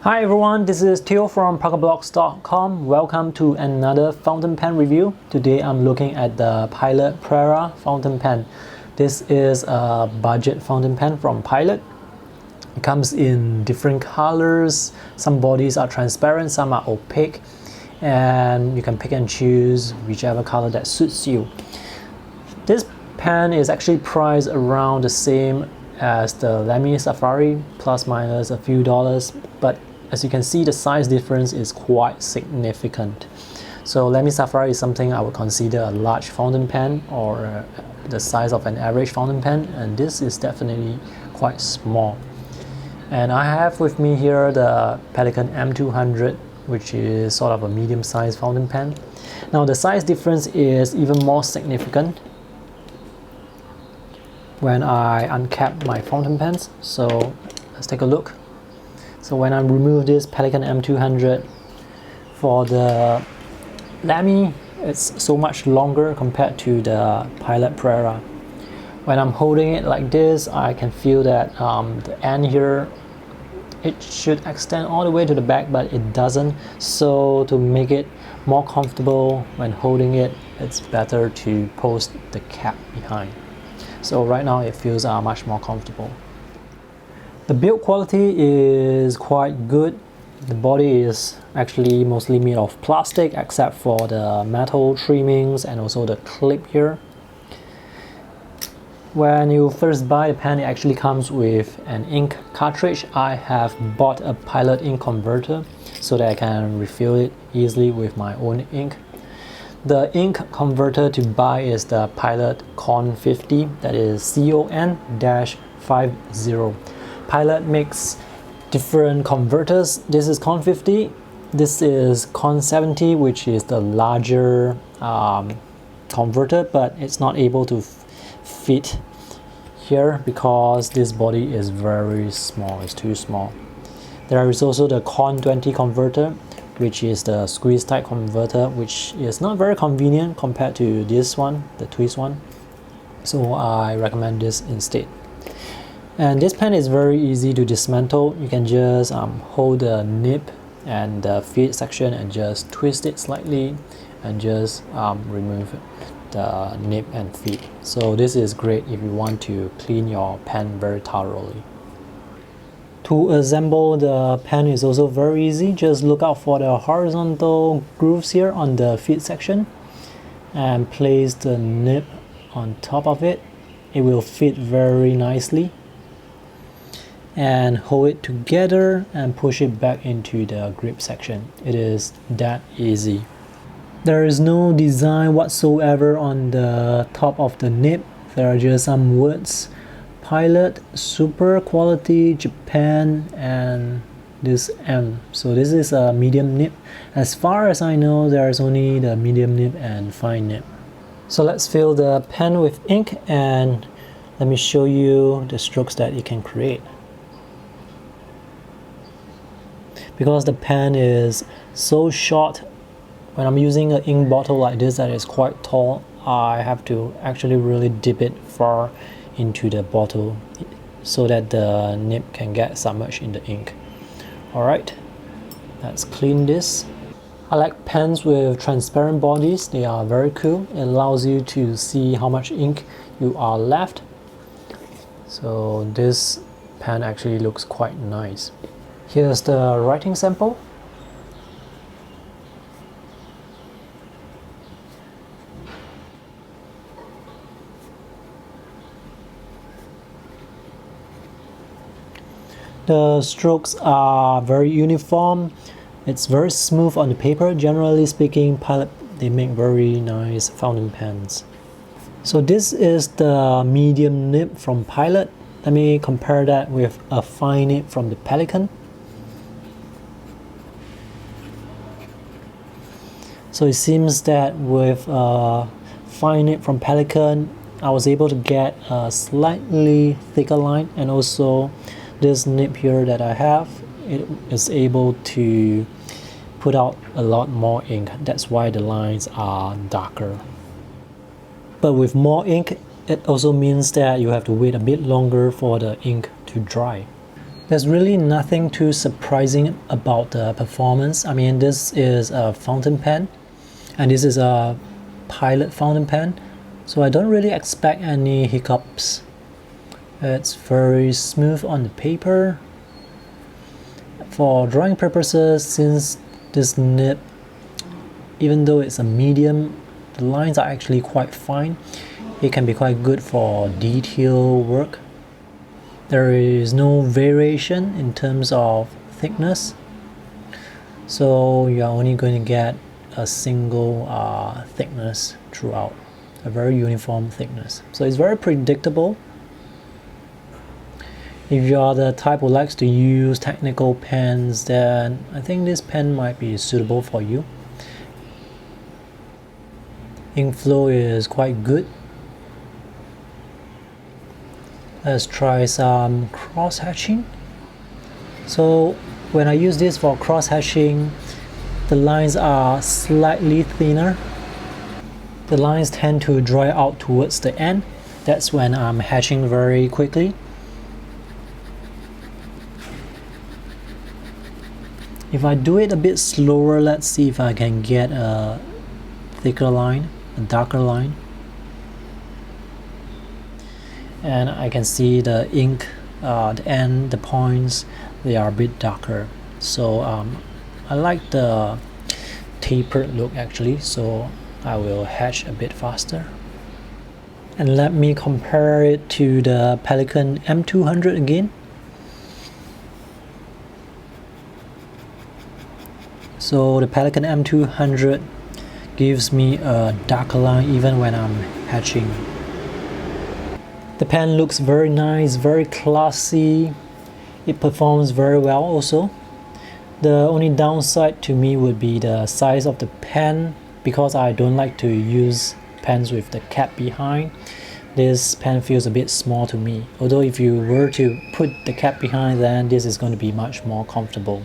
Hi everyone, this is Theo from ParkerBlocks.com. Welcome to another fountain pen review. Today I'm looking at the Pilot Prera fountain pen. This is a budget fountain pen from Pilot. It comes in different colors. Some bodies are transparent, some are opaque, and you can pick and choose whichever color that suits you. This pen is actually priced around the same as the Lamy Safari, plus minus a few dollars, but as you can see, the size difference is quite significant. So Lamy Safari is something I would consider a large fountain pen, or the size of an average fountain pen, and this is definitely quite small. And I have with me here the Pelikan M200, which is sort of a medium-sized fountain pen. Now the size difference is even more significant when I uncap my fountain pens. So let's take a look. So when I remove this Pelikan M200, for the Lamy, it's so much longer compared to the Pilot Prera. When I'm holding it like this, I can feel that the end here, it should extend all the way to the back, but it doesn't. So to make it more comfortable when holding it, it's better to post the cap behind. So right now it feels much more comfortable. The build quality is quite good. The body is actually mostly made of plastic except for the metal trimmings and also the clip here. When you first buy the pen, it actually comes with an ink cartridge. I have bought a Pilot ink converter so that I can refill it easily with my own ink. The ink converter to buy is the Pilot CON50, that is CON-50. Pilot makes different converters. This is CON50, this is CON70, which is the larger converter, but it's not able to fit here because this body is very small, it's too small. There is also the CON20 converter, which is the squeeze type converter, which is not very convenient compared to this one, the twist one. So I recommend this instead. And this pen is very easy to dismantle. You can just hold the nib and the feed section and just twist it slightly and just remove the nib and feed. So this is great if you want to clean your pen very thoroughly. To assemble the pen is also very easy. Just look out for the horizontal grooves here on the feed section and place the nib on top of it. It will fit very nicely. And hold it together and push it back into the grip section. It is that easy. There is no design whatsoever on the top of the nib. There are just some words: Pilot, Super Quality, Japan, and this M. So this is a medium nib. As far as I know, there is only the medium nib and fine nib. So let's fill the pen with ink and let me show you the strokes that it can create. Because the pen is so short, when I'm using an ink bottle like this that is quite tall, I have to actually really dip it far into the bottle so that the nib can get submerged in the ink. Alright, let's clean this. I like pens with transparent bodies. They are very cool. It allows you to see how much ink you are left. So this pen actually looks quite nice. Here's the writing sample. The strokes are very uniform. It's very smooth on the paper. Generally speaking, Pilot, they make very nice fountain pens. So this is the medium nib from Pilot. Let me compare that with a fine nib from the Pelikan. So it seems that with a fine nib from Pelikan, I was able to get a slightly thicker line, and also this nib here that I have, it is able to put out a lot more ink. That's why the lines are darker. But with more ink, it also means that you have to wait a bit longer for the ink to dry. There's really nothing too surprising about the performance. I mean, this is a fountain pen and this is a Pilot fountain pen, so I don't really expect any hiccups. It's very smooth on the paper. For drawing purposes, since this nib, even though it's a medium, the lines are actually quite fine. It can be quite good for detail work. There is no variation in terms of thickness, so you're only going to get a single thickness throughout, a very uniform thickness. So it's very predictable. If you are the type who likes to use technical pens, then I think this pen might be suitable for you. Ink flow is quite good. Let's try some cross hatching. So when I use this for cross hatching, the lines are slightly thinner. The lines tend to dry out towards the end. That's when I'm hatching very quickly. If I do it a bit slower, let's see if I can get a thicker line, a darker line. And I can see the ink, the end, the points, they are a bit darker. So I like the tapered look actually, so I will hatch a bit faster. And let me compare it to the Pelikan M200 again. So the Pelikan M200 gives me a darker line even when I'm hatching. The pen looks very nice, very classy. It performs very well also. The only downside to me would be the size of the pen, because I don't like to use pens with the cap behind. This pen feels a bit small to me. Although if you were to put the cap behind, then this is going to be much more comfortable.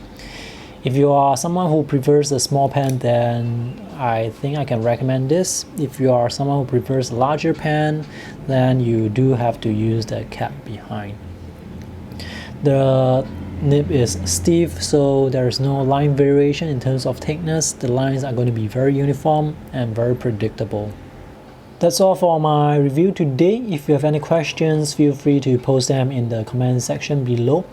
If you are someone who prefers a small pen, then I think I can recommend this. If you are someone who prefers a larger pen, then you do have to use the cap behind. The nib is stiff, so there is no line variation in terms of thickness. The lines are going to be very uniform and very predictable. That's all for my review today. If you have any questions, feel free to post them in the comment section below.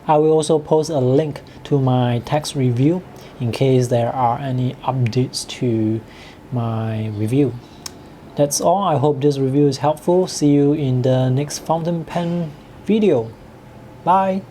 I will also post a link to my text review in case there are any updates to my review. That's all. I hope this review is helpful. See you in the next fountain pen video. Bye!